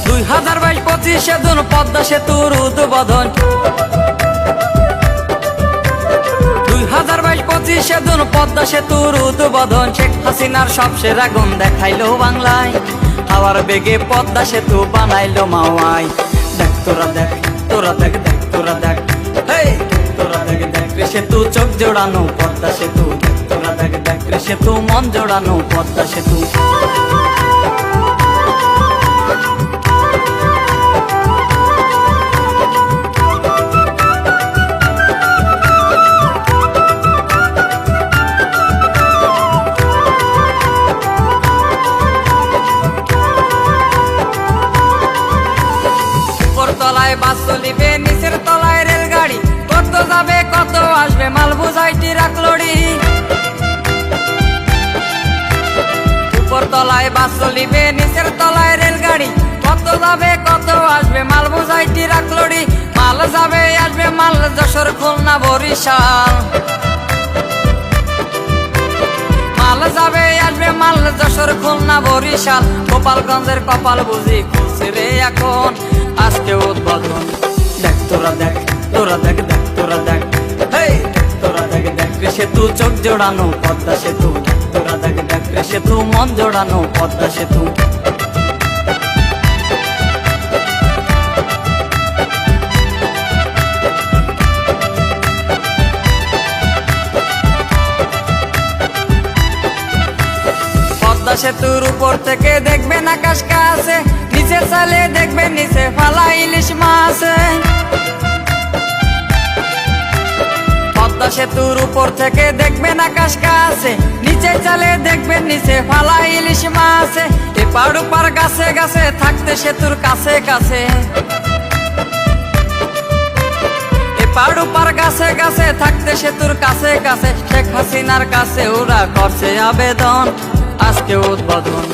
2022-25 সেদিন পদ্মা সেতুর উদ্বোধন। 2022-25 সেদিন পদ্মা সেতুর উদ্বোধন। শেখ হাসিনার সব সেরা গুণ দেখাইলো বাংলায়, হাওয়ার বেগে পদ্মা সেতু বানাইলো মাওয়ায়। দেখ তোরা দেখ, তোরা দেখ, দেখ তোরা দেখ, হেই তোরা দেখ, দেখ রে সেতু চোখ জোড়ানো পদ্মা সেতু। দেখ তোরা দেখ, দেখ রে সেতু মন জোড়ানো পদ্মা সেতু। তলায় বাস চলিবে, নিচের তলায় রেলগাড়ি, কত যাবে কত আসবে মাল বোঝাই ট্রাক লরি। উপর তলায় বাস চলিবে, নিচের তলায় রেলগাড়ি, কত যাবে কত আসবে মাল বোঝাই ট্রাক লরি। মাল যাবে আসবে মাল যশোর খুলনা বরিশাল, মাল যাবে আসবে মাল যশোর খুলনা বরিশাল। গোপালগঞ্জের কপাল বুঝি খুলছে রে এখন আজকে উদ্বোধন। দেখ তোরা দেখ, তোরা দেখ, দেখ তোরা দেখ, হেই তোরা দেখ, দেখ রে সেতু চোখ জোড়ানো পদ্মা সেতু। তোরা দেখ, দেখ রে সেতু মন জোড়ানো পদ্মা সেতু। পদ্মা সেতুর উপর থেকে দেখবেন আকাশ কাছে, নিচে চালে দেখবেন নিচে ফালা ইলিশ মাছ। পদ্মা সেতুর উপর থেকে দেখবেন আকাশ কাছে, নিচে চালে দেখবেন নিচে ফালা ইলিশ মাছ। এপার ওপার গাছে গাছে থাকতে সেতুর কাছে কাছে, এপার ওপার গাছে গাছে থাকতে সেতুর কাছে কাছে। শেখ হাসিনার কাছে ওরা করছে আবেদন আজকে উদ্বোধন।